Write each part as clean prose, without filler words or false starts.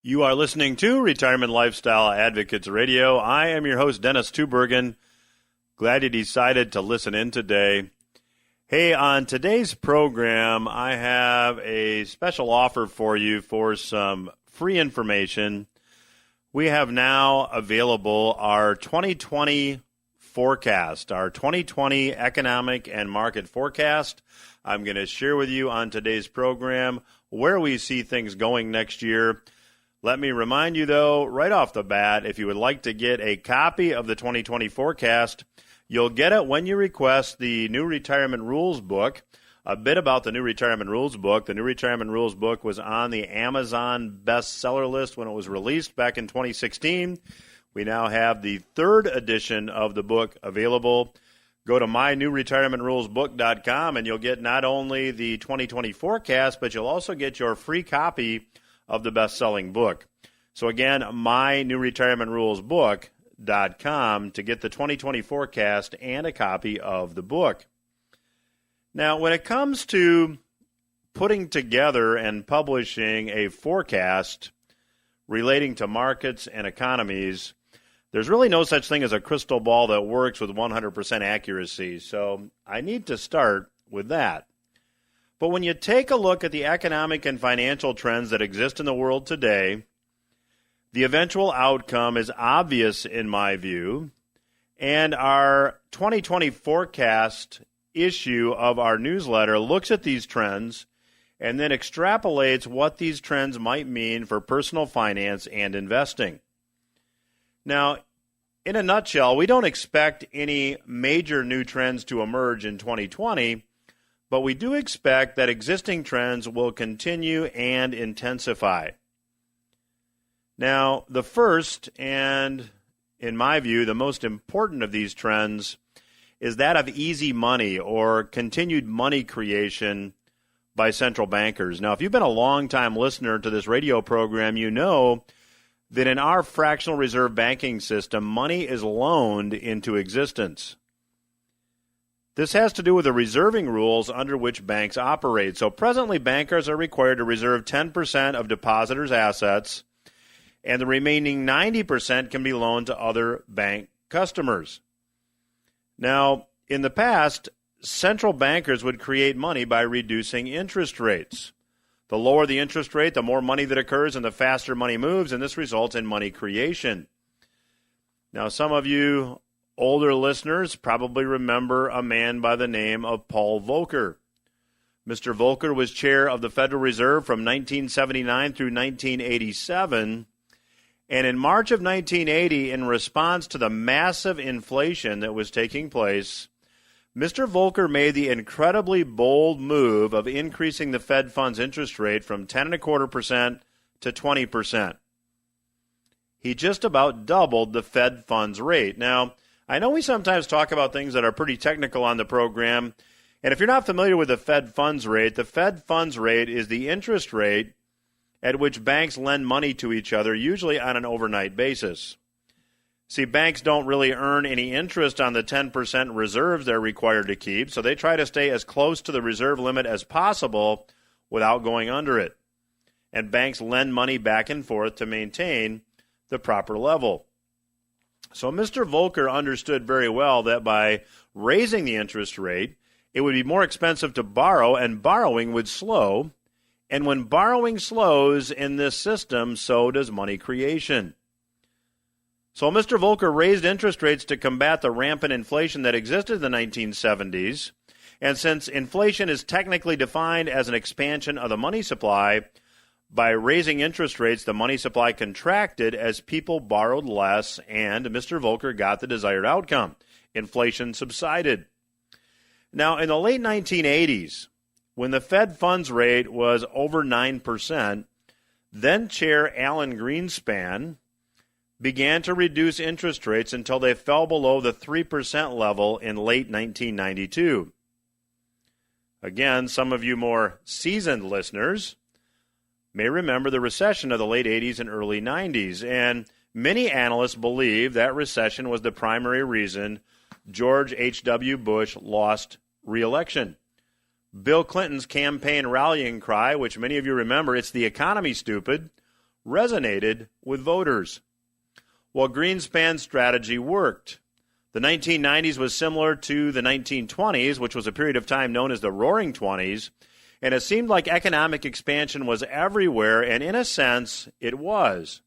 You are listening to Retirement Lifestyle Advocates Radio. I am your host, Dennis Tubbergen. Glad you decided to listen in today. Hey, on today's program, I have a special offer for you for some free information. We have now available our 2020 forecast, our 2020 economic and market forecast. I'm going to share with you on today's program where we see things going next year. Let me remind you, though, right off the bat, if you would like to get a copy of the 2020 forecast, you'll get it when you request the New Retirement Rules book. A bit about the New Retirement Rules book. The New Retirement Rules book was on the Amazon bestseller list when it was released back in 2016. We now have the third edition of the book available. Go to mynewretirementrulesbook.com and you'll get not only the 2020 forecast, but you'll also get your free copy of the best-selling book. So again, mynewretirementrulesbook.com to get the 2020 forecast and a copy of the book. Now, when it comes to putting together and publishing a forecast relating to markets and economies, there's really no such thing as a crystal ball that works with 100% accuracy. So I need to start with that. But when you take a look at the economic and financial trends that exist in the world today, the eventual outcome is obvious in my view, and our 2020 forecast issue of our newsletter looks at these trends and then extrapolates what these trends might mean for personal finance and investing. Now, in a nutshell, we don't expect any major new trends to emerge in 2020, but we do expect that existing trends will continue and intensify. Now, the first, and in my view, the most important of these trends is that of easy money or continued money creation by central bankers. Now, if you've been a long-time listener to this radio program, you know that in our fractional reserve banking system, money is loaned into existence. This has to do with the reserving rules under which banks operate. So presently, bankers are required to reserve 10% of depositors' assets, and the remaining 90% can be loaned to other bank customers. Now, in the past, central bankers would create money by reducing interest rates. The lower the interest rate, the more money that occurs and the faster money moves, and this results in money creation. Now, some of you older listeners probably remember a man by the name of Paul Volcker. Mr. Volcker was chair of the Federal Reserve from 1979 through 1987. And in March of 1980, in response to the massive inflation that was taking place, Mr. Volcker made the incredibly bold move of increasing the Fed funds interest rate from 10.25% to 20%. He just about doubled the Fed funds rate. Now, I know we sometimes talk about things that are pretty technical on the program, and if you're not familiar with the Fed funds rate is the interest rate at which banks lend money to each other, usually on an overnight basis. See, banks don't really earn any interest on the 10% reserves they're required to keep, so they try to stay as close to the reserve limit as possible without going under it. And banks lend money back and forth to maintain the proper level. So Mr. Volcker understood very well that by raising the interest rate, it would be more expensive to borrow, and borrowing would slow. And when borrowing slows in this system, so does money creation. So Mr. Volcker raised interest rates to combat the rampant inflation that existed in the 1970s. And since inflation is technically defined as an expansion of the money supply, by raising interest rates, the money supply contracted as people borrowed less, and Mr. Volcker got the desired outcome. Inflation subsided. Now, in the late 1980s, when the Fed funds rate was over 9%, then Chair Alan Greenspan began to reduce interest rates until they fell below the 3% level in late 1992. Again, some of you more seasoned listeners may remember the recession of the late 80s and early 90s, and many analysts believe that recession was the primary reason George H.W. Bush lost re-election. Bill Clinton's campaign rallying cry, which many of you remember, it's the economy, stupid, resonated with voters. Well, Greenspan's strategy worked. The 1990s was similar to the 1920s, which was a period of time known as the Roaring Twenties, and it seemed like economic expansion was everywhere, and in a sense, it was.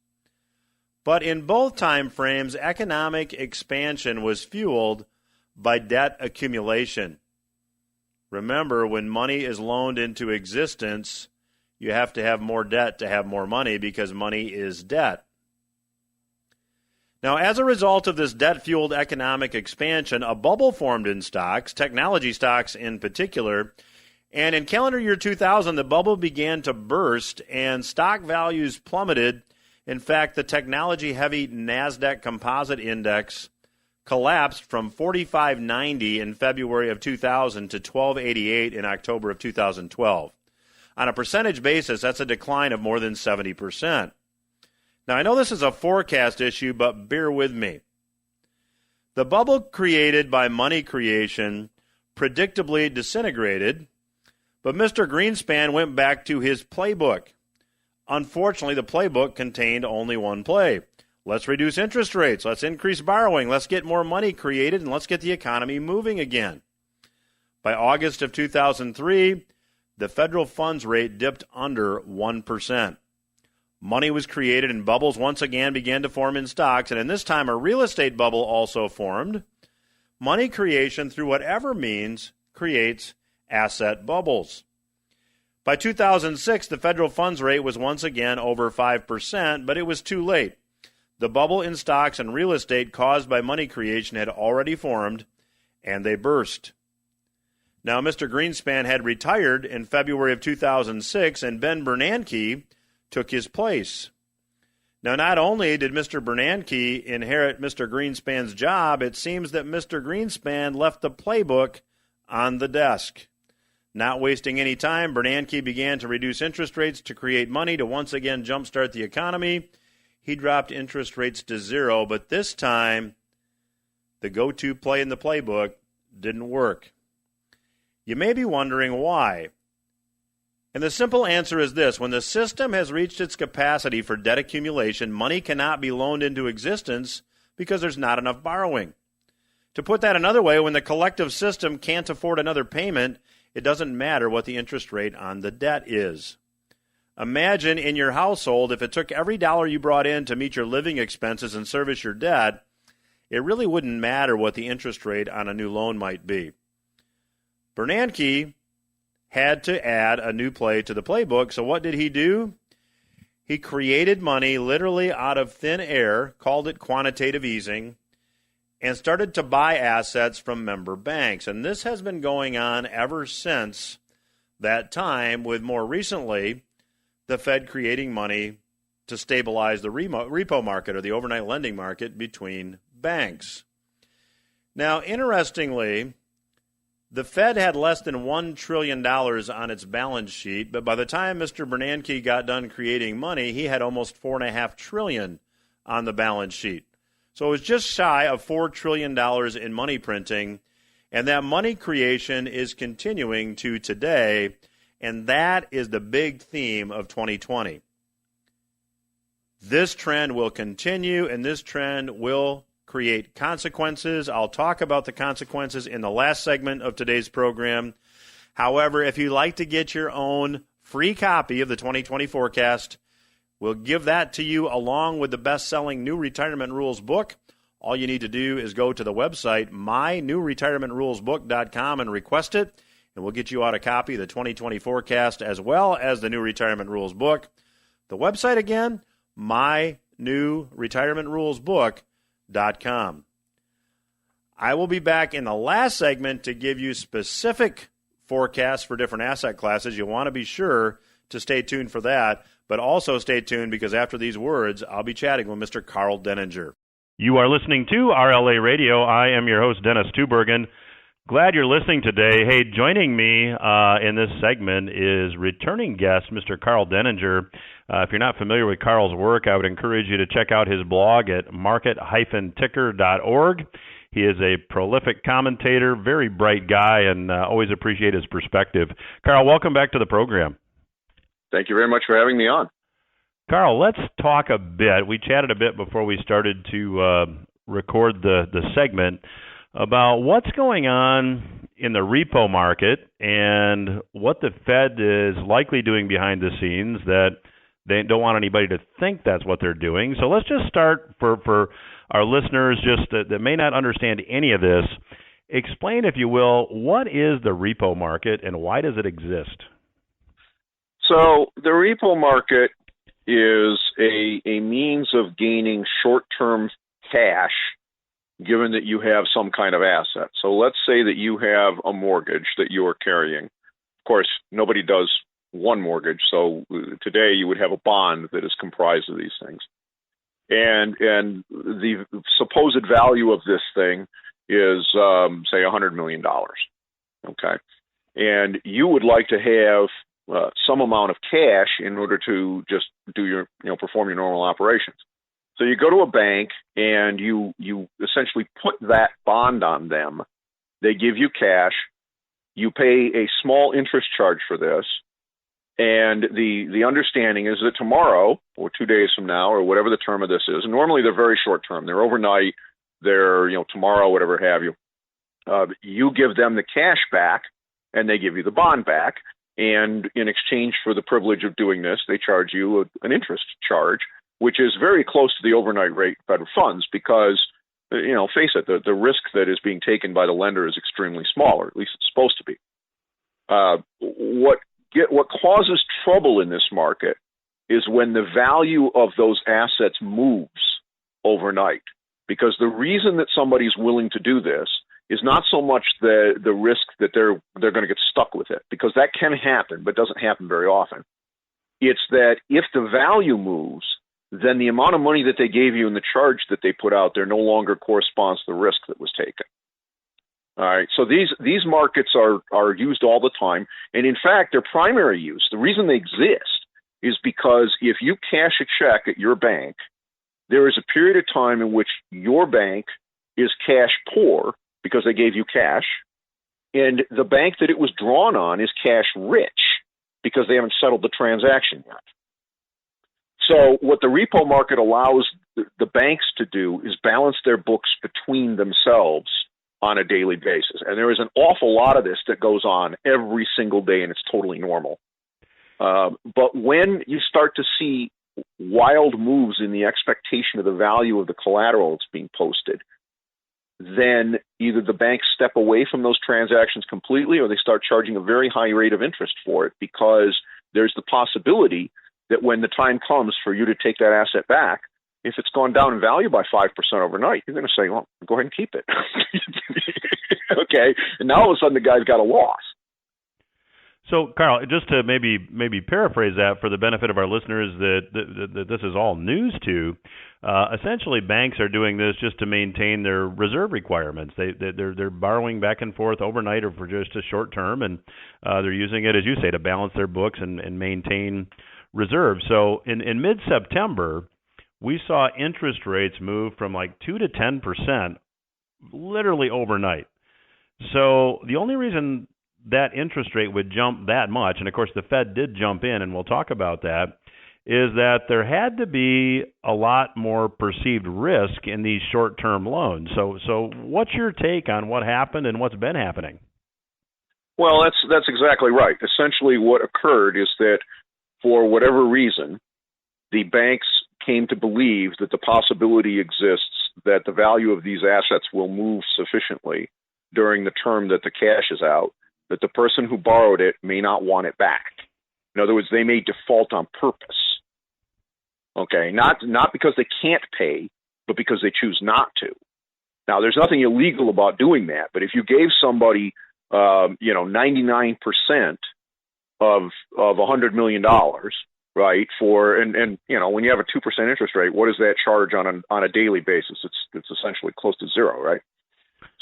But in both time frames, economic expansion was fueled by debt accumulation. Remember, when money is loaned into existence, you have to have more debt to have more money because money is debt. Now, as a result of this debt-fueled economic expansion, a bubble formed in stocks, technology stocks in particular, and in calendar year 2000, the bubble began to burst and stock values plummeted. In fact, the technology-heavy NASDAQ Composite Index collapsed from 4590 in February of 2000 to 1288 in October of 2012. On a percentage basis, that's a decline of more than 70%. Now, I know this is a forecast issue, but bear with me. The bubble created by money creation predictably disintegrated, but Mr. Greenspan went back to his playbook. Unfortunately, the playbook contained only one play. Let's reduce interest rates. Let's increase borrowing. Let's get more money created, and let's get the economy moving again. By August of 2003, the federal funds rate dipped under 1%. Money was created and bubbles once again began to form in stocks, and in this time a real estate bubble also formed. Money creation, through whatever means, creates asset bubbles. By 2006, the federal funds rate was once again over 5%, but it was too late. The bubble in stocks and real estate caused by money creation had already formed, and they burst. Now, Mr. Greenspan had retired in February of 2006, and Ben Bernanke took his place. Now, not only did Mr. Bernanke inherit Mr. Greenspan's job, it seems that Mr. Greenspan left the playbook on the desk. Not wasting any time, Bernanke began to reduce interest rates to create money to once again jumpstart the economy. He dropped interest rates to zero, but this time, the go-to play in the playbook didn't work. You may be wondering why. And the simple answer is this: when the system has reached its capacity for debt accumulation, money cannot be loaned into existence because there's not enough borrowing. To put that another way, when the collective system can't afford another payment, it doesn't matter what the interest rate on the debt is. Imagine in your household, if it took every dollar you brought in to meet your living expenses and service your debt, it really wouldn't matter what the interest rate on a new loan might be. Bernanke had to add a new play to the playbook, so what did he do? He created money literally out of thin air, called it quantitative easing, and started to buy assets from member banks. And this has been going on ever since that time, with more recently the Fed creating money to stabilize the repo market, or the overnight lending market, between banks. Now, interestingly, the Fed had less than $1 trillion on its balance sheet, but by the time Mr. Bernanke got done creating money, he had almost $4.5 trillion on the balance sheet. So it was just shy of $4 trillion in money printing, and that money creation is continuing to today, and that is the big theme of 2020. This trend will continue, and this trend will create consequences. I'll talk about the consequences in the last segment of today's program. However, if you'd like to get your own free copy of the 2020 forecast, we'll give that to you along with the best-selling New Retirement Rules book. All you need to do is go to the website, mynewretirementrulesbook.com, and request it, and we'll get you out a copy of the 2020 forecast as well as the New Retirement Rules book. The website again, mynewretirementrulesbook.com. I will be back in the last segment to give you specific forecasts for different asset classes. You'll want to be sure to stay tuned for that, but also stay tuned because after these words, I'll be chatting with Mr. Karl Denninger. You are listening to RLA Radio. I am your host, Dennis Tubbergen. Glad you're listening today. Hey, joining me in this segment is returning guest, Mr. Karl Denninger. If you're not familiar with Karl's work, I would encourage you to check out his blog at market-ticker.org. He is a prolific commentator, very bright guy, and always appreciate his perspective. Karl, welcome back to the program. Thank you very much for having me on. Karl, let's talk a bit. We chatted a bit before we started to record the segment about what's going on in the repo market and what the Fed is likely doing behind the scenes that they don't want anybody to think that's what they're doing. So let's just start for our listeners just that may not understand any of this. Explain, if you will, what is the repo market and why does it exist? So the repo market is a means of gaining short-term cash given that you have some kind of asset. So let's say that you have a mortgage that you are carrying. Of course, nobody does one mortgage, so today you would have a bond that is comprised of these things. And the supposed value of this thing is, say, $100 million, okay? And you would like to have some amount of cash in order to just do your, perform your normal operations. So you go to a bank and you essentially put that bond on them. They give you cash. You pay a small interest charge for this. And the understanding is that tomorrow or 2 days from now or whatever the term of this is, and normally they're very short term. They're overnight. They're, tomorrow, whatever have you. You give them the cash back and they give you the bond back. And in exchange for the privilege of doing this, they charge you an interest charge, which is very close to the overnight rate of federal funds because, face it, the risk that is being taken by the lender is extremely small, or at least it's supposed to be. What causes trouble in this market is when the value of those assets moves overnight. Because the reason that somebody's willing to do this is not so much the risk that they're going to get stuck with it, because that can happen, but doesn't happen very often. It's that if the value moves, then the amount of money that they gave you and the charge that they put out there no longer corresponds to the risk that was taken. All right, so these markets are used all the time, and in fact, their primary use, the reason they exist, is because if you cash a check at your bank, there is a period of time in which your bank is cash poor because they gave you cash, and the bank that it was drawn on is cash rich because they haven't settled the transaction yet. So what the repo market allows the banks to do is balance their books between themselves on a daily basis. And there is an awful lot of this that goes on every single day, and it's totally normal. But when you start to see wild moves in the expectation of the value of the collateral that's being posted, then either the banks step away from those transactions completely or they start charging a very high rate of interest for it because there's the possibility that when the time comes for you to take that asset back, if it's gone down in value by 5% overnight, you're going to say, well, go ahead and keep it. Okay. And now all of a sudden the guy's got a loss. So, Karl, just to maybe paraphrase that for the benefit of our listeners that this is all news to, essentially banks are doing this just to maintain their reserve requirements. They're borrowing back and forth overnight or for just a short term, and they're using it, as you say, to balance their books and maintain reserves. So in mid-September, we saw interest rates move from like 2 to 10% literally overnight. So the only reason that interest rate would jump that much, and of course the Fed did jump in, and we'll talk about that, is that there had to be a lot more perceived risk in these short-term loans. So what's your take on what happened and what's been happening? Well, that's exactly right. Essentially what occurred is that for whatever reason, the banks came to believe that the possibility exists that the value of these assets will move sufficiently during the term that the cash is out, that the person who borrowed it may not want it back. In other words, they may default on purpose. Okay, not because they can't pay, but because they choose not to. Now, there's nothing illegal about doing that, but if you gave somebody, 99% of $100 million, right, and when you have a 2% interest rate, what is that charge on a daily basis? It's essentially close to zero, right?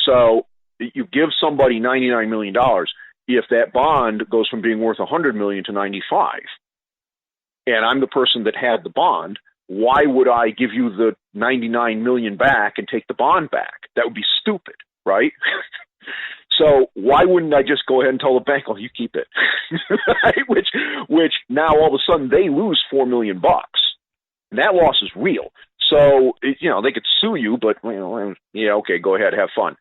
So you give somebody $99 million. If that bond goes from being worth $100 million to 95, and I'm the person that had the bond, why would I give you the $99 million back and take the bond back? That would be stupid, right? So why wouldn't I just go ahead and tell the bank, you keep it, right? Which now all of a sudden they lose $4 million And that loss is real. So, they could sue you, but, yeah, okay, go ahead, have fun.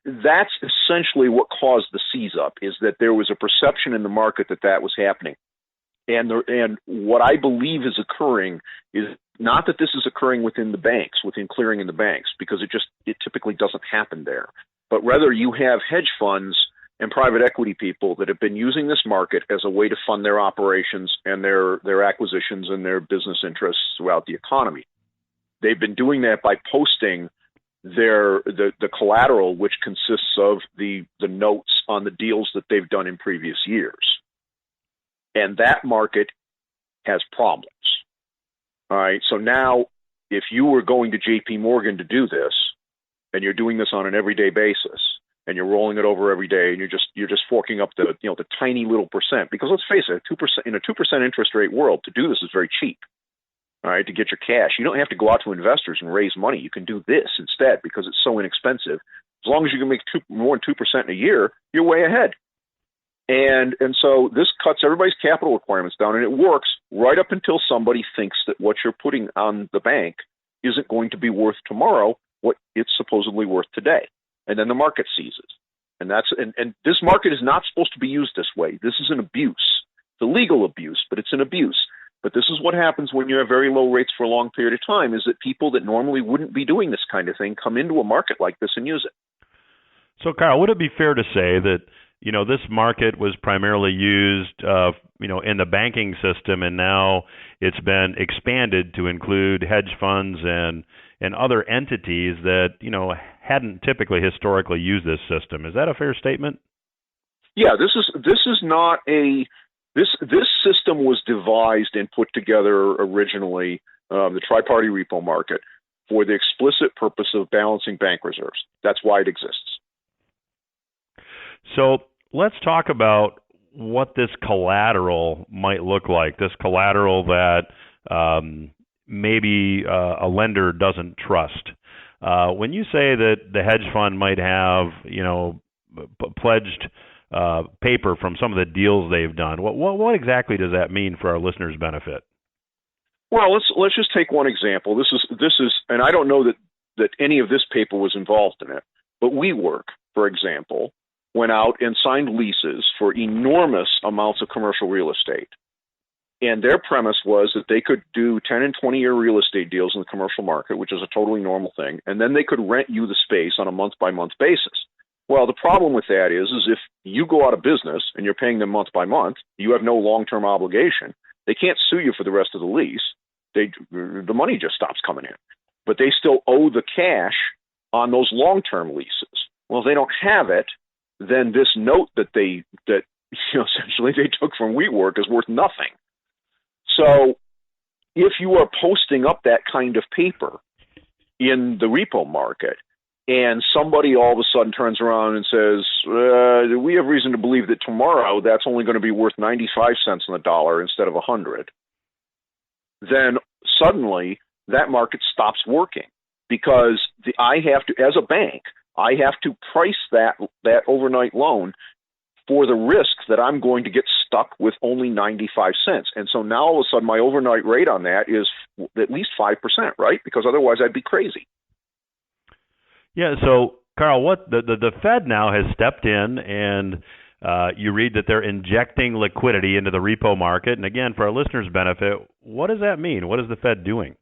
That's essentially what caused the seize up, is that there was a perception in the market that was happening. And what I believe is occurring is not that this is occurring within the banks, within clearing in the banks, because it typically doesn't happen there, but rather you have hedge funds and private equity people that have been using this market as a way to fund their operations and their acquisitions and their business interests throughout the economy. They've been doing that by posting the collateral, which consists of the notes on the deals that they've done in previous years. And that market has problems. All right. So now, if you were going to JP Morgan to do this, and you're doing this on an everyday basis, and you're rolling it over every day, and you're just forking up the tiny little percent, because let's face it, 2% in a 2% interest rate world, to do this is very cheap. All right, to get your cash, you don't have to go out to investors and raise money. You can do this instead because it's so inexpensive. As long as you can make more than 2% in a year, you're way ahead. And so this cuts everybody's capital requirements down, and it works right up until somebody thinks that what you're putting on the bank isn't going to be worth tomorrow what it's supposedly worth today. And then the market seizes. And this market is not supposed to be used this way. This is an abuse. It's a legal abuse, but it's an abuse. But this is what happens when you have very low rates for a long period of time, is that people that normally wouldn't be doing this kind of thing come into a market like this and use it. So, Karl, would it be fair to say that, this market was primarily used, in the banking system, and now it's been expanded to include hedge funds and other entities that, hadn't typically historically used this system? Is that a fair statement? Yeah, this is not a... This system was devised and put together originally, the tri-party repo market, for the explicit purpose of balancing bank reserves. That's why it exists. So let's talk about what this collateral might look like, this collateral that maybe a lender doesn't trust. When you say that the hedge fund might have, pledged paper from some of the deals they've done, what exactly does that mean for our listeners' benefit? Well, let's just take one example. This is, and I don't know that any of this paper was involved in it, but WeWork, for example, went out and signed leases for enormous amounts of commercial real estate. And their premise was that they could do 10 and 20-year real estate deals in the commercial market, which is a totally normal thing, and then they could rent you the space on a month-by-month basis. Well, the problem with that is if you go out of business and you're paying them month by month, you have no long-term obligation. They can't sue you for the rest of the lease. The money just stops coming in. But they still owe the cash on those long-term leases. Well, if they don't have it, then this note that essentially they took from WeWork is worth nothing. So if you are posting up that kind of paper in the repo market, and somebody all of a sudden turns around and says, we have reason to believe that tomorrow that's only going to be worth 95 cents on the dollar instead of 100, then suddenly that market stops working, because I have to, as a bank, I have to price that overnight loan for the risk that I'm going to get stuck with only 95 cents. And so now all of a sudden my overnight rate on that is at least 5%, right? Because otherwise I'd be crazy. Yeah, so, Karl, what the Fed now has stepped in, and you read that they're injecting liquidity into the repo market. And again, for our listeners' benefit, what does that mean? What is the Fed doing?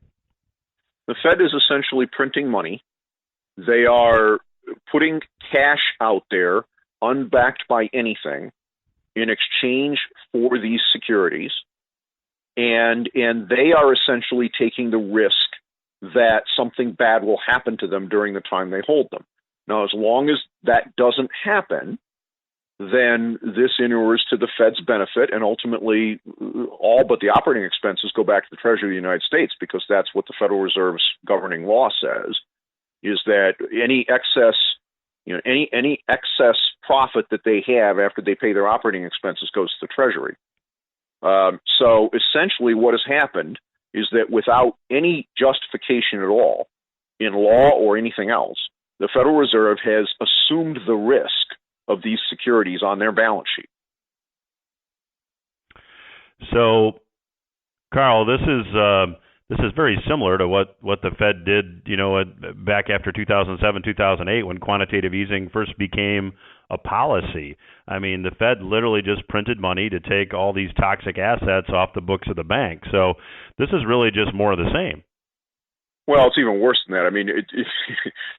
The Fed is essentially printing money. They are putting cash out there, unbacked by anything, in exchange for these securities. And they are essentially taking the risk that something bad will happen to them during the time they hold them. Now, as long as that doesn't happen, then this inures to the Fed's benefit, and ultimately all but the operating expenses go back to the Treasury of the United States, because that's what the Federal Reserve's governing law says, is that any excess profit that they have after they pay their operating expenses goes to the Treasury. So essentially what has happened is that without any justification at all in law or anything else, the Federal Reserve has assumed the risk of these securities on their balance sheet. So Karl, this is very similar to what the Fed did, back after 2007, 2008, when quantitative easing first became a policy. I mean, the Fed literally just printed money to take all these toxic assets off the books of the bank. So this is really just more of the same. Well, it's even worse than that. I mean, if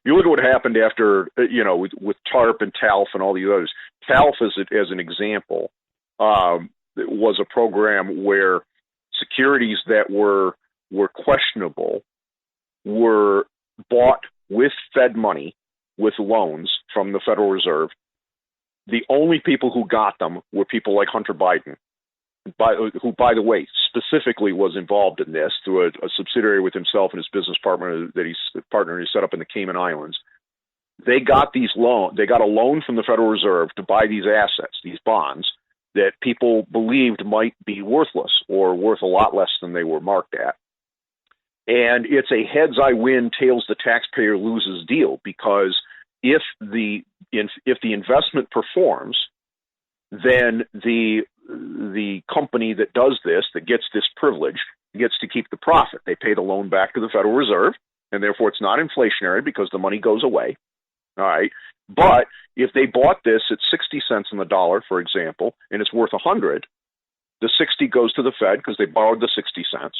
you look at what happened after, with TARP and TALF and all the others. TALF, as an example, was a program where securities that were questionable were bought with Fed money, with loans from the Federal Reserve. The only people who got them were people like Hunter Biden, who, by the way, specifically was involved in this through a subsidiary with himself and his business partner that he set up in the Cayman Islands. They got these loans. They got a loan from the Federal Reserve to buy these assets, these bonds, that people believed might be worthless or worth a lot less than they were marked at. And it's a heads I win, tails the taxpayer loses deal, because if the investment performs, then the company that does this, that gets this privilege, gets to keep the profit. They pay the loan back to the Federal Reserve, and therefore it's not inflationary because the money goes away. All right. But if they bought this at 60 cents on the dollar, for example, and it's worth 100, the 60 goes to the Fed because they borrowed the 60 cents.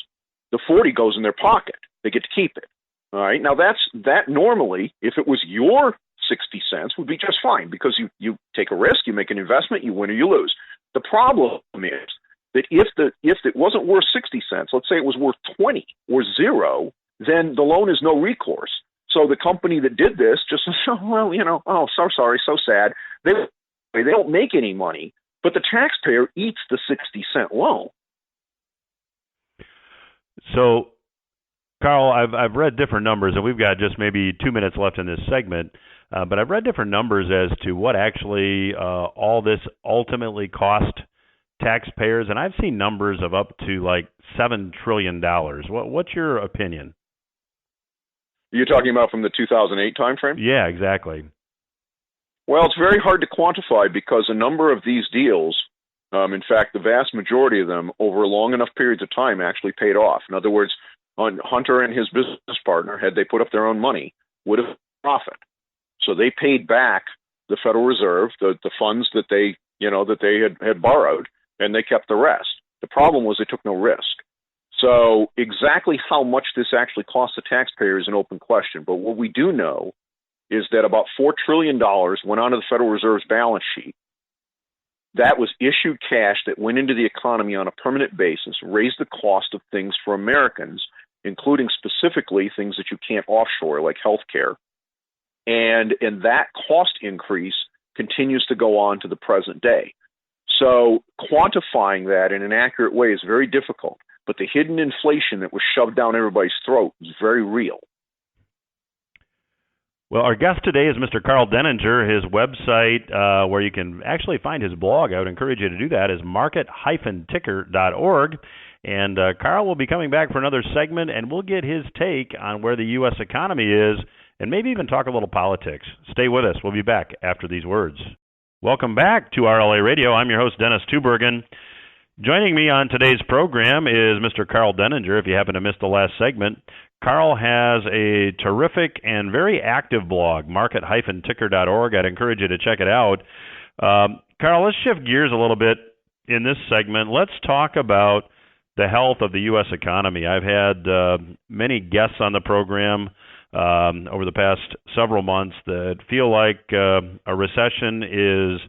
The 40 goes in their pocket. They get to keep it. All right. Now that normally, if it was your 60 cents, would be just fine, because you take a risk, you make an investment, you win or you lose. The problem is that if it wasn't worth 60 cents, let's say it was worth 20 or 0, then the loan is no recourse. So the company that did this just says, so sorry, so sad. They don't make any money, but the taxpayer eats the 60-cent loan. So, Karl, I've read different numbers, and we've got just maybe 2 minutes left in this segment, but I've read different numbers as to what actually all this ultimately cost taxpayers, and I've seen numbers of up to like $7 trillion. What's your opinion? You're talking about from the 2008 timeframe? Yeah, exactly. Well, it's very hard to quantify, because a number of these deals, in fact, the vast majority of them, over long enough periods of time, actually paid off. In other words, Hunter and his business partner, had they put up their own money, would have profit. So they paid back the Federal Reserve, the funds that they had borrowed, and they kept the rest. The problem was they took no risk. So exactly how much this actually cost the taxpayer is an open question. But what we do know is that about $4 trillion went onto the Federal Reserve's balance sheet. That was issued cash that went into the economy on a permanent basis, raised the cost of things for Americans, including specifically things that you can't offshore, like healthcare. And that cost increase continues to go on to the present day. So quantifying that in an accurate way is very difficult. But the hidden inflation that was shoved down everybody's throat is very real. Well, our guest today is Mr. Karl Denninger. His website, where you can actually find his blog, I would encourage you to do that, is market-ticker.org. And Karl will be coming back for another segment, and we'll get his take on where the U.S. economy is, and maybe even talk a little politics. Stay with us. We'll be back after these words. Welcome back to RLA Radio. I'm your host, Dennis Tubbergen. Joining me on today's program is Mr. Karl Denninger. If you happen to miss the last segment, Karl has a terrific and very active blog, market-ticker.org. I'd encourage you to check it out. Karl, let's shift gears a little bit in this segment. Let's talk about the health of the U.S. economy. I've had many guests on the program over the past several months that feel like a recession is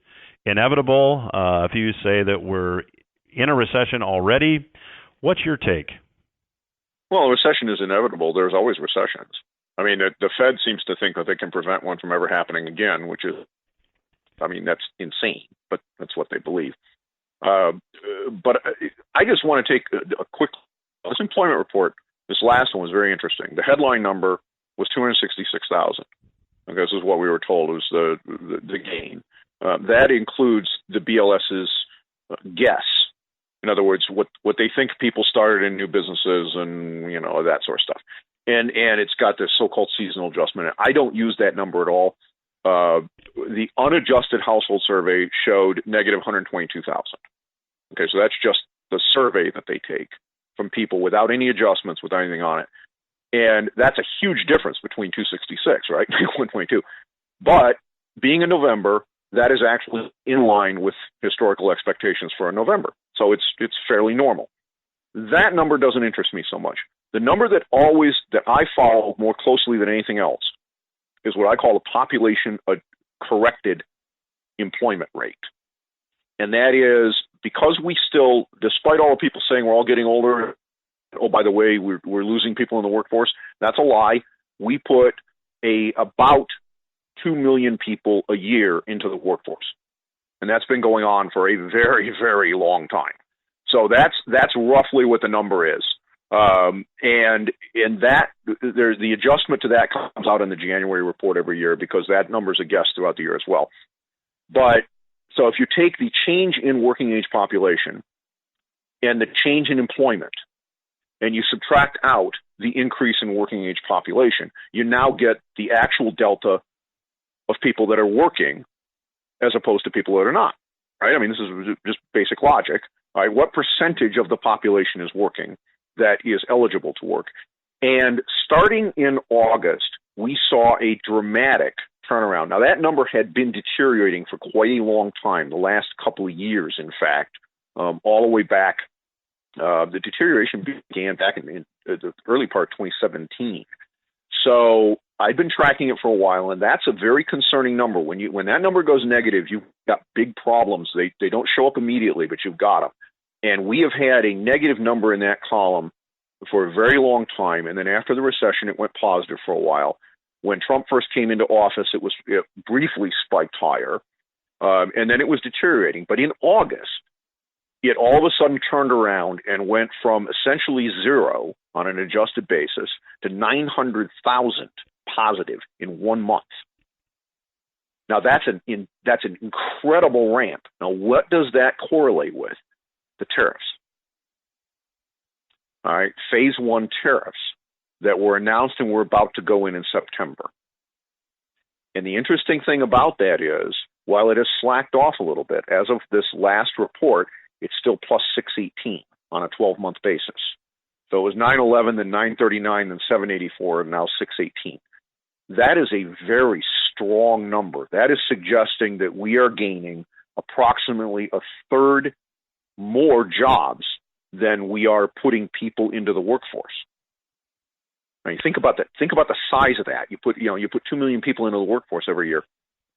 inevitable. A few say that we're in a recession already. What's your take? Well, a recession is inevitable. There's always recessions. I mean, the Fed seems to think that they can prevent one from ever happening again, which is, that's insane, but that's what they believe. But I just want to take a quick, this employment report, this last one was very interesting. The headline number was 266,000. Okay, this is what we were told was the gain. That includes the BLS's guess. In other words, what they think people started in new businesses and, that sort of stuff. And it's got this so-called seasonal adjustment. I don't use that number at all. The unadjusted household survey showed negative 122,000. Okay, so that's just the survey that they take from people without any adjustments, without anything on it. And that's a huge difference between 266, right? 122. But being in November, that is actually in line with historical expectations for a November. So it's fairly normal. That number doesn't interest me so much. The number that I follow more closely than anything else is what I call the population corrected employment rate. And that is because we still, despite all the people saying we're all getting older, oh, by the way, we're losing people in the workforce, that's a lie. We put about 2 million people a year into the workforce. And that's been going on for a very, very long time. So that's roughly what the number is. And that the adjustment to that comes out in the January report every year because that number's a guess throughout the year as well. But so if you take the change in working age population and the change in employment and you subtract out the increase in working age population, you now get the actual delta of people that are working as opposed to people that are not, right? I mean, this is just basic logic, right? What percentage of the population is working that is eligible to work? And starting in August, we saw a dramatic turnaround. Now, that number had been deteriorating for quite a long time, the last couple of years, in fact, all the way back. The deterioration began back in the early part of 2017. So I've been tracking it for a while, and that's a very concerning number. When that number goes negative, you've got big problems. They don't show up immediately, but you've got them. And we have had a negative number in that column for a very long time, and then after the recession, it went positive for a while. When Trump first came into office, it briefly spiked higher, and then it was deteriorating. But in August, it all of a sudden turned around and went from essentially zero on an adjusted basis to 900,000 positive in 1 month. Now, that's an incredible ramp. Now, what does that correlate with? The tariffs. All right, phase one tariffs that were announced and were about to go in September. And the interesting thing about that is, while it has slacked off a little bit, as of this last report, it's still plus 618 on a 12-month basis. So it was 911, then 939, then 784, and now 618. That is a very strong number. That is suggesting that we are gaining approximately a third more jobs than we are putting people into the workforce. I mean, think about that. Think about the size of that. You put 2 million people into the workforce every year,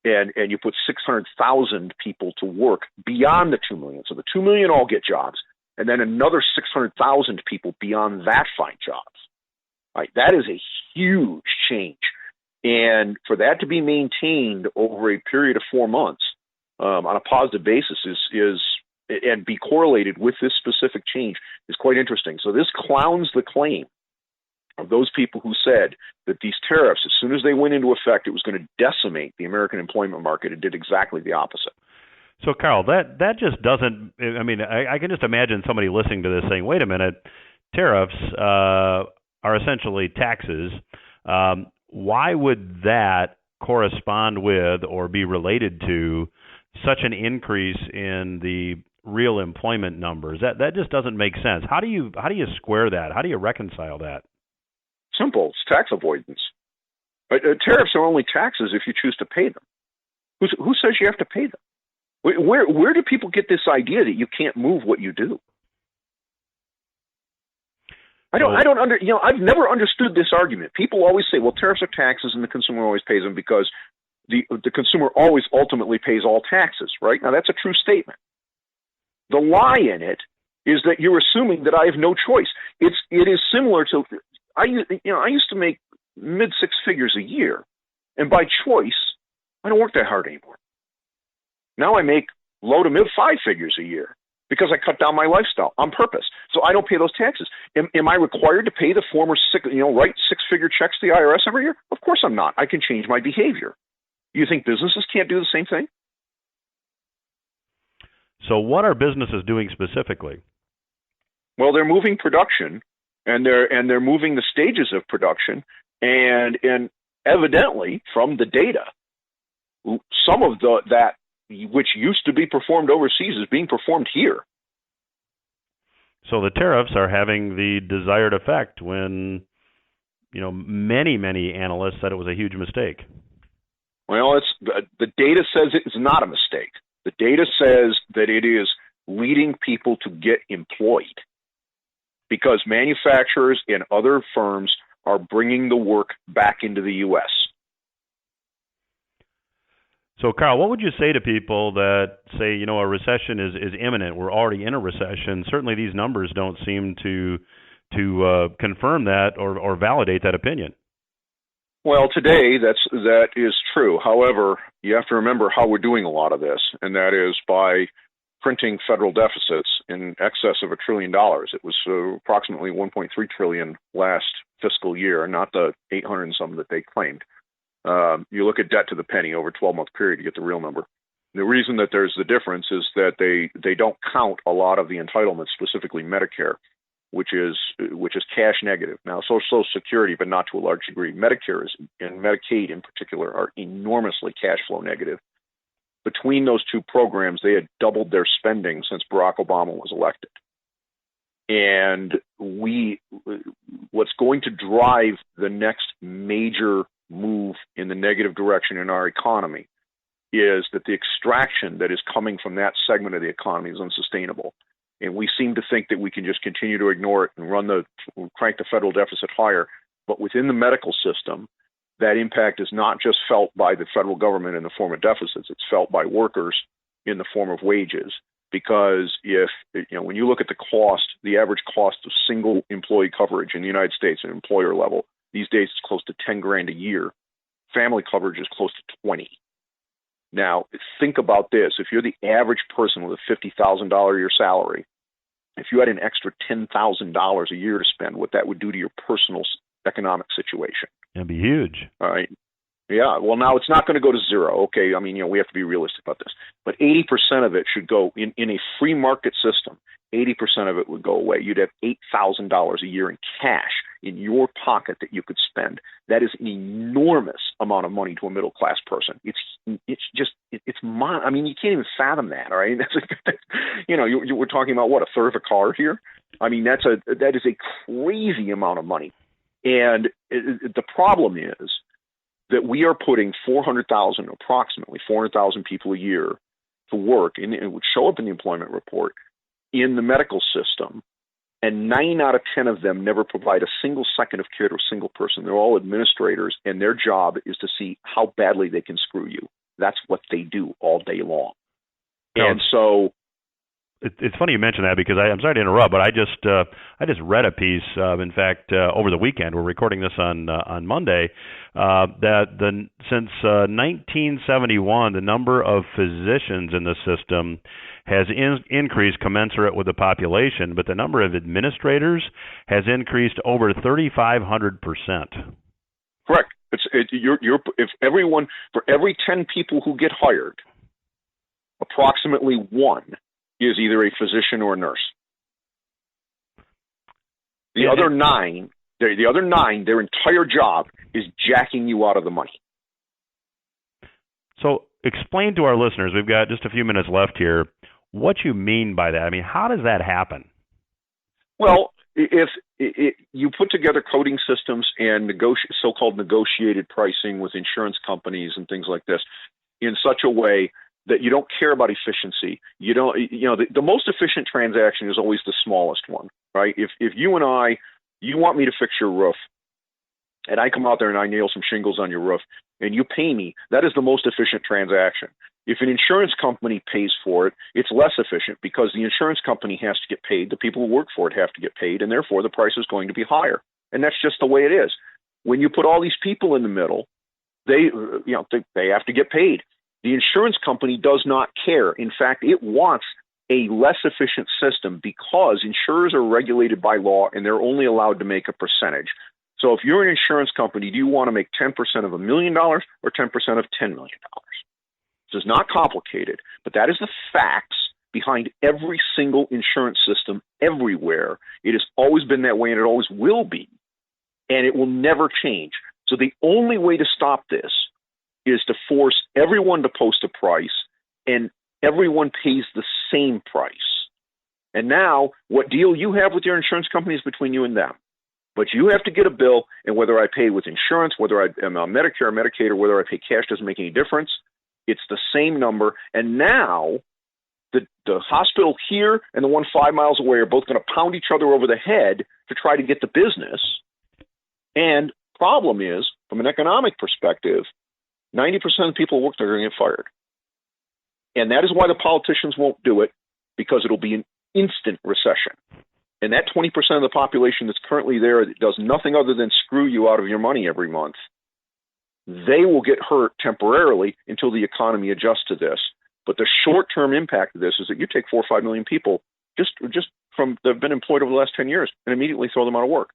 and you put 600,000 people to work beyond the 2 million. So the 2 million all get jobs, and then another 600,000 people beyond that find jobs. Right? That is a huge change, and for that to be maintained over a period of 4 months on a positive basis and be correlated with this specific change is quite interesting. So this clowns the claim of those people who said that these tariffs, as soon as they went into effect, it was going to decimate the American employment market. It did exactly the opposite. So, Karl, that just doesn't, I mean, I can just imagine somebody listening to this saying, wait a minute, tariffs are essentially taxes. Why would that correspond with or be related to such an increase in the real employment numbers? That just doesn't make sense. How do you square that? How do you reconcile that? Simple. It's tax avoidance. But tariffs are only taxes if you choose to pay them. Who says you have to pay them? Where do people get this idea that you can't move what you do? I've never understood this argument. People always say, well, tariffs are taxes and the consumer always pays them because the consumer always ultimately pays all taxes, right? Now, that's a true statement. The lie in it is that you're assuming that I have no choice. It is similar to, I used to make mid six figures a year, and by choice, I don't work that hard anymore. Now I make low to mid 5 figures a year because I cut down my lifestyle on purpose. So I don't pay those taxes. Am I required to pay the former write 6-figure checks to the IRS every year? Of course I'm not. I can change my behavior. You think businesses can't do the same thing? So what are businesses doing specifically? Well, they're moving production, and they're moving the stages of production, and evidently from the data, some of that which used to be performed overseas is being performed here. So the tariffs are having the desired effect when, many analysts said it was a huge mistake. Well, the data says it's not a mistake. The data says that it is leading people to get employed because manufacturers and other firms are bringing the work back into the U.S. So, Karl, what would you say to people that say, a recession is imminent? We're already in a recession. Certainly, these numbers don't seem to confirm that or validate that opinion. Well, today that is true. However, you have to remember how we're doing a lot of this, and that is by printing federal deficits in excess of $1 trillion. It was approximately $1.3 trillion last fiscal year, not the 800 and some that they claimed. You look at debt to the penny over a 12-month period to get the real number. The reason that there's the difference is that they don't count a lot of the entitlements, specifically Medicare, which is cash negative. Now, Social Security, but not to a large degree. Medicare and Medicaid in particular are enormously cash flow negative. Between those two programs, they had doubled their spending since Barack Obama was elected. And what's going to drive the next major move in the negative direction in our economy is that the extraction that is coming from that segment of the economy is unsustainable. And we seem to think that we can just continue to ignore it and crank the federal deficit higher. But within the medical system, that impact is not just felt by the federal government in the form of deficits, it's felt by workers in the form of wages. Because when you look at the average cost of single employee coverage in the United States at employer level, these days it's close to $10,000 a year. Family coverage is close to $20,000. Now, think about this. If you're the average person with a $50,000 a year salary, if you had an extra $10,000 a year to spend, what that would do to your personal economic situation. It'd be huge. All right. Yeah. Well, now it's not going to go to zero. Okay. I mean, we have to be realistic about this. But 80% of it should go in a free market system. 80% of it would go away. You'd have $8,000 a year in cash in your pocket that you could spend. That is an enormous amount of money to a middle class person. It's I mean, you can't even fathom that. All right. We're talking about what, a third of a car here? I mean, that is a crazy amount of money. And the problem is that we are putting approximately 400,000 people a year to work, and it would show up in the employment report, in the medical system, and 9 out of 10 of them never provide a single second of care to a single person. They're all administrators, and their job is to see how badly they can screw you. That's what they do all day long. And so it's funny you mention that because I'm sorry to interrupt, but I just read a piece. In fact, over the weekend, we're recording this on Monday. That since 1971, the number of physicians in the system has increased commensurate with the population, but the number of administrators has increased over 3,500%. Correct. If everyone, for every 10 people who get hired, approximately one is either a physician or a nurse. The other nine, their entire job is jacking you out of the money. So explain to our listeners, we've got just a few minutes left here, what you mean by that. I mean, how does that happen? Well, if you put together coding systems and so-called negotiated pricing with insurance companies and things like this in such a way that you don't care about efficiency. The most efficient transaction is always the smallest one, right? If you and I, you want me to fix your roof, and I come out there and I nail some shingles on your roof, and you pay me, that is the most efficient transaction. If an insurance company pays for it, it's less efficient because the insurance company has to get paid, the people who work for it have to get paid, and therefore the price is going to be higher. And that's just the way it is. When you put all these people in the middle, they have to get paid. The insurance company does not care. In fact, it wants a less efficient system because insurers are regulated by law and they're only allowed to make a percentage. So if you're an insurance company, do you want to make 10% of $1 million or 10% of $10 million? This is not complicated, but that is the facts behind every single insurance system everywhere. It has always been that way and it always will be, and it will never change. So the only way to stop this is to force everyone to post a price and everyone pays the same price. And now what deal you have with your insurance company is between you and them. But you have to get a bill, and whether I pay with insurance, whether I am on Medicare or Medicaid, or whether I pay cash doesn't make any difference. It's the same number. And now the hospital here and the one 5 miles away are both going to pound each other over the head to try to get the business. And problem is, from an economic perspective, 90% of the people who work there are going to get fired. And that is why the politicians won't do it, because it'll be an instant recession. And that 20% of the population that's currently there that does nothing other than screw you out of your money every month, they will get hurt temporarily until the economy adjusts to this. But the short-term impact of this is that you take 4 or 5 million people just from that have been employed over the last 10 years and immediately throw them out of work.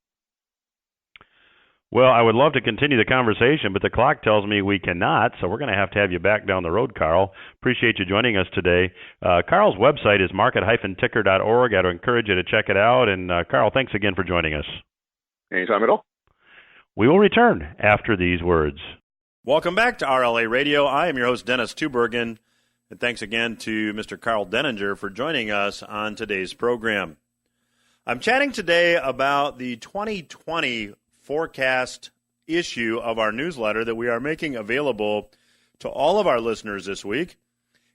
Well, I would love to continue the conversation, but the clock tells me we cannot, so we're going to have you back down the road, Karl. Appreciate you joining us today. Karl's website is market-ticker.org. I'd encourage you to check it out. And, Karl, thanks again for joining us. Anytime at all. We will return after these words. Welcome back to RLA Radio. I am your host, Dennis Tubbergen, and thanks again to Mr. Karl Denninger for joining us on today's program. I'm chatting today about the 2020 forecast issue of our newsletter that we are making available to all of our listeners this week.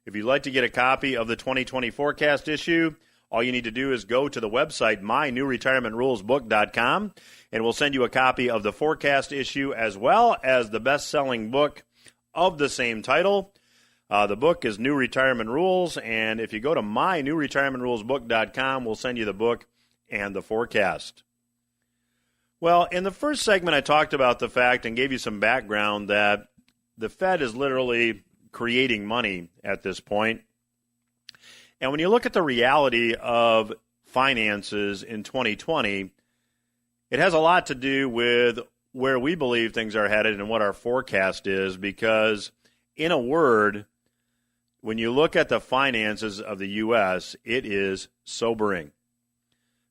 If you'd like to get a copy of the 2020 forecast issue, all you need to do is go to the website mynewretirementrulesbook.com, and we'll send you a copy of the forecast issue as well as the best-selling book of the same title. The book is New Retirement Rules, and if you go to mynewretirementrulesbook.com, we'll send you the book and the forecast. Well, in the first segment, I talked about the fact and gave you some background that the Fed is literally creating money at this point. And when you look at the reality of finances in 2020, it has a lot to do with where we believe things are headed and what our forecast is, because in a word, when you look at the finances of the U.S., it is sobering.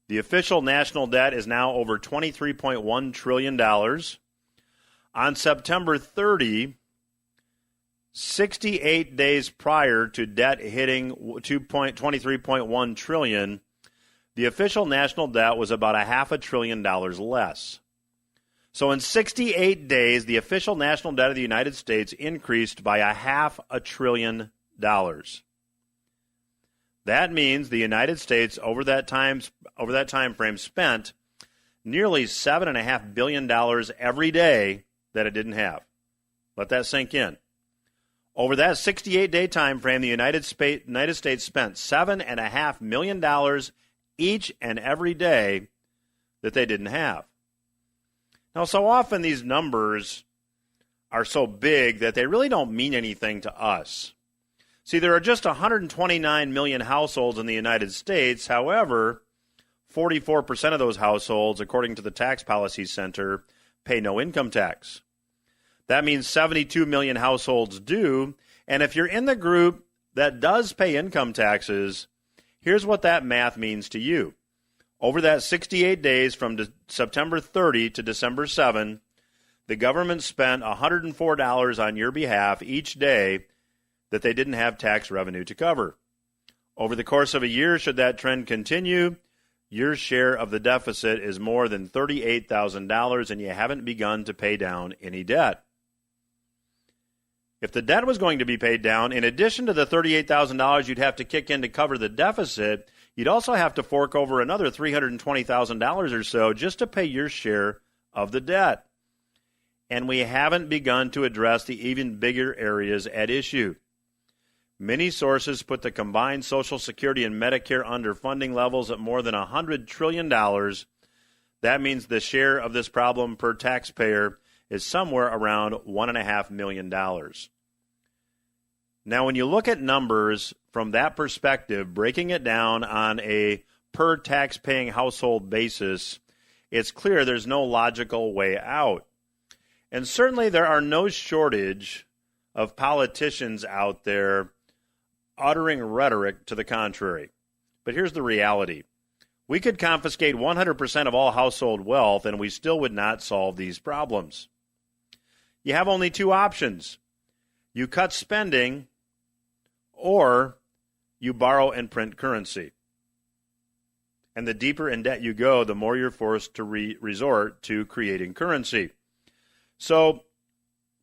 The official national debt is now over $23.1 trillion. On September 30, 68 days prior to debt hitting $23.1 trillion, the official national debt was about $500 billion less. So in 68 days, the official national debt of the United States increased by $500 billion. That means the United States over that time frame spent nearly $7.5 billion every day that it didn't have. Let that sink in. Over that 68-day time frame, the United States spent $7.5 million each and every day that they didn't have. Now, so often these numbers are so big that they really don't mean anything to us. See, there are just 129 million households in the United States. However, 44% of those households, according to the Tax Policy Center, pay no income tax. That means 72 million households do. And if you're in the group that does pay income taxes, here's what that math means to you. Over that 68 days from September 30 to December 7, the government spent $104 on your behalf each day that they didn't have tax revenue to cover. Over the course of a year, should that trend continue, your share of the deficit is more than $38,000 and you haven't begun to pay down any debt. If the debt was going to be paid down, in addition to the $38,000 you'd have to kick in to cover the deficit, you'd also have to fork over another $320,000 or so just to pay your share of the debt. And we haven't begun to address the even bigger areas at issue. Many sources put the combined Social Security and Medicare underfunding levels at more than $100 trillion. That means the share of this problem per taxpayer is somewhere around $1.5 million. Now, when you look at numbers from that perspective, breaking it down on a per tax-paying household basis, it's clear there's no logical way out. And certainly there are no shortage of politicians out there uttering rhetoric to the contrary. But here's the reality. We could confiscate 100% of all household wealth and we still would not solve these problems. You have only two options. You cut spending or you borrow and print currency. And the deeper in debt you go, the more you're forced to resort to creating currency. So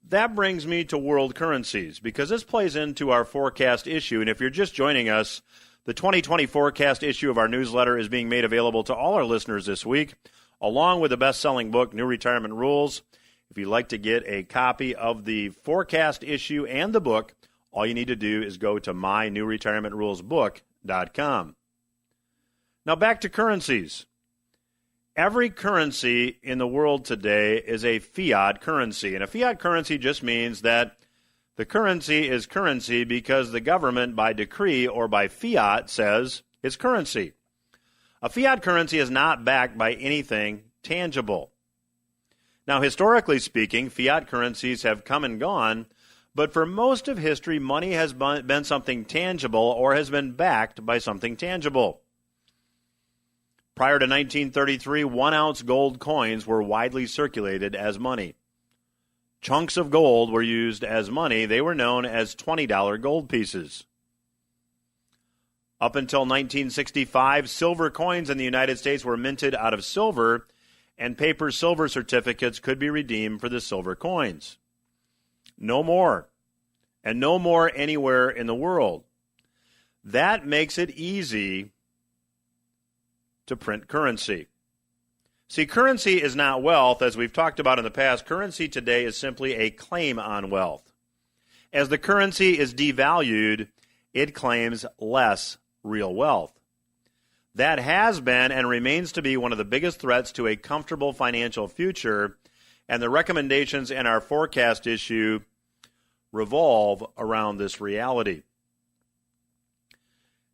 that brings me to world currencies, because this plays into our forecast issue. And if you're just joining us, the 2020 forecast issue of our newsletter is being made available to all our listeners this week, along with the best-selling book, New Retirement Rules. If you'd like to get a copy of the forecast issue and the book, all you need to do is go to mynewretirementrulesbook.com. Now back to currencies. Every currency in the world today is a fiat currency. And a fiat currency just means that the currency is currency because the government, by decree or by fiat, says it's currency. A fiat currency is not backed by anything tangible. Now, historically speaking, fiat currencies have come and gone, but for most of history, money has been something tangible or has been backed by something tangible. Prior to 1933, 1-ounce gold coins were widely circulated as money. Chunks of gold were used as money. They were known as $20 gold pieces. Up until 1965, silver coins in the United States were minted out of silver, and paper silver certificates could be redeemed for the silver coins. No more, and no more anywhere in the world. That makes it easy to print currency. See, currency is not wealth, as we've talked about in the past. Currency today is simply a claim on wealth. As the currency is devalued, it claims less real wealth. That has been and remains to be one of the biggest threats to a comfortable financial future, and the recommendations in our forecast issue revolve around this reality.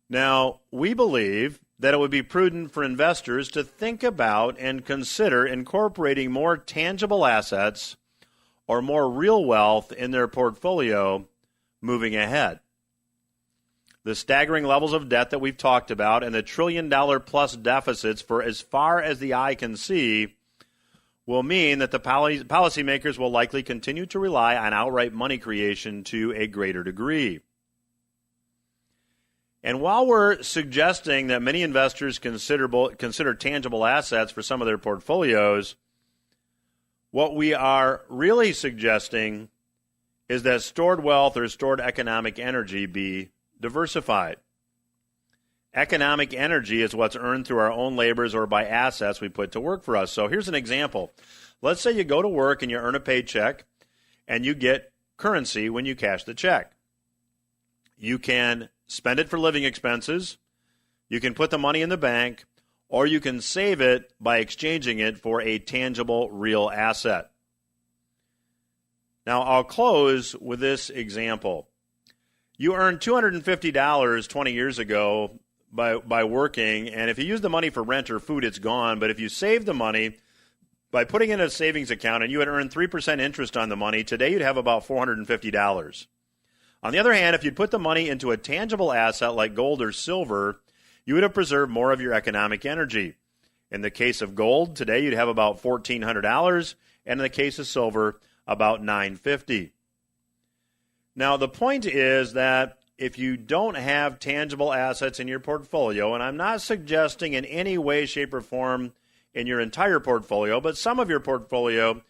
Now, we believe that it would be prudent for investors to think about and consider incorporating more tangible assets or more real wealth in their portfolio moving ahead. The staggering levels of debt that we've talked about and the trillion-dollar-plus deficits for as far as the eye can see will mean that the policymakers will likely continue to rely on outright money creation to a greater degree. And while we're suggesting that many investors consider tangible assets for some of their portfolios, what we are really suggesting is that stored wealth or stored economic energy be diversified. Economic energy is what's earned through our own labors or by assets we put to work for us. So here's an example. Let's say you go to work and you earn a paycheck and you get currency when you cash the check. You can spend it for living expenses, you can put the money in the bank, or you can save it by exchanging it for a tangible, real asset. Now, I'll close with this example. You earned $250 20 years ago by working, and if you use the money for rent or food, it's gone. But if you save the money by putting in a savings account and you had earned 3% interest on the money, today you'd have about $450. On the other hand, if you'd put the money into a tangible asset like gold or silver, you would have preserved more of your economic energy. In the case of gold, today you'd have about $1,400, and in the case of silver, about $950. Now, the point is that if you don't have tangible assets in your portfolio, and I'm not suggesting in any way, shape, or form in your entire portfolio, but some of your portfolio,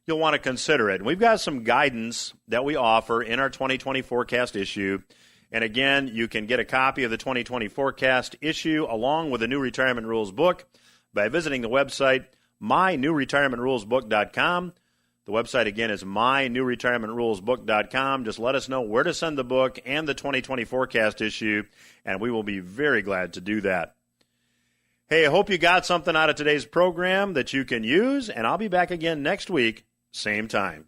you'll want to consider it. And we've got some guidance that we offer in our 2020 forecast issue. And again, you can get a copy of the 2020 forecast issue along with the New Retirement Rules book by visiting the website mynewretirementrulesbook.com. The website again is mynewretirementrulesbook.com. Just let us know where to send the book and the 2020 forecast issue, and we will be very glad to do that. Hey, I hope you got something out of today's program that you can use, and I'll be back again next week, same time.